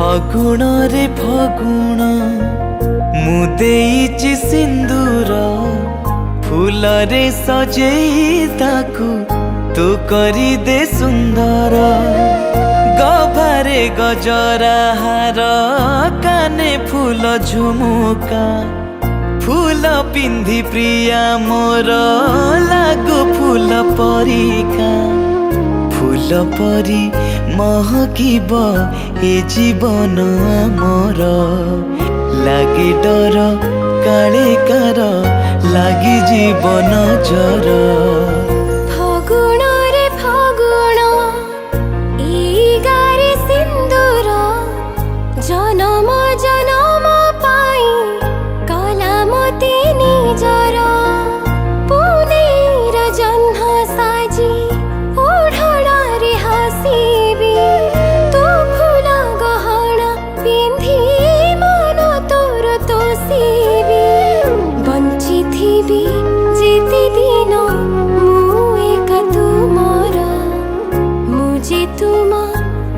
फगुण रे फगुण मु देइछि सिंदूर फूल रे सजेई ताकू तू करी दे सुंदर गभारे गजरा हार काने फूल झुमुका फूल पिंधि प्रिया मोर लागो फूल परिका फूल परी महकिब ए जीवन आमर लागे डर काले कार लागी जीवन जर फगुण रे फगुण ई गारे सिंदूर जनम जनम पाई कला मते निजर पुनेर जन्ह साजी ओढ़णा रे हसीबी तू फूल गहना पिंधि मन तोर तोसीबी बंची थीबी जेते दिन मु एका तुमर मुझे तुम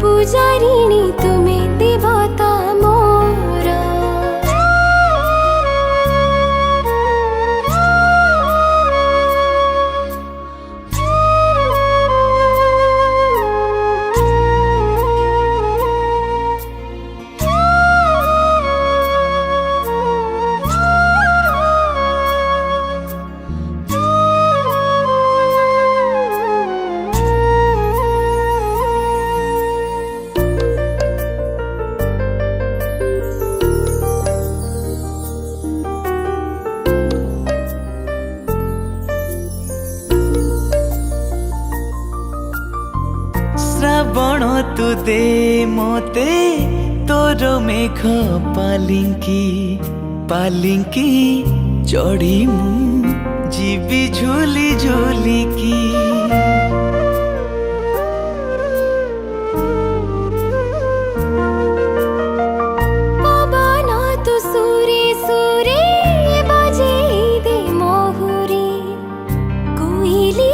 पुजारिणी तुमे देवता मोर श्रावण तू दे मोते तोर मेघ पालिंकी पालिंकी चढ़ी मु जीवी झूली झूलिकी पवन तू सुरे सुरे बजेई दे मोहुरी कोइली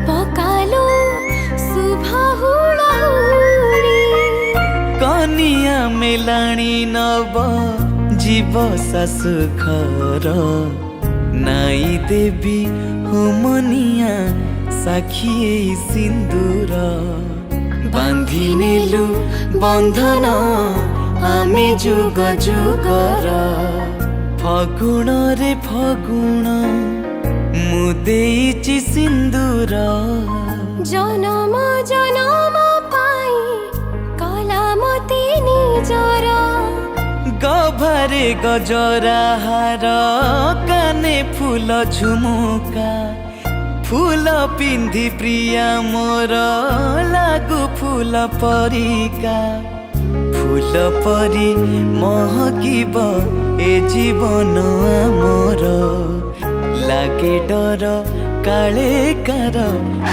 पकालो सुभा हुड़ाहुड़ी कनिया मेलाणी नव जीव सासु घर नाई देवी होमनिया साखी एई सिंदूर बांधी नेलु बंधन आमे जुग जुगर फगुण रे फगुण मु देइछि सिंदूर जनम जनम पाई कला मते निजर गभारे गजरा हार काने फूल झुमुका फूल पिंधि प्रिया मोर लागु फूल परिका फूल परी महकिब ए जीवन आमर लागे डर काले कार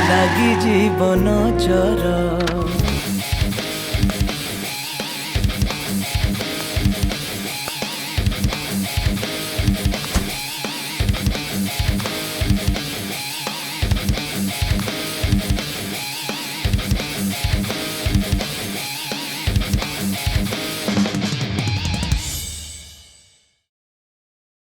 लागी जीवन जर।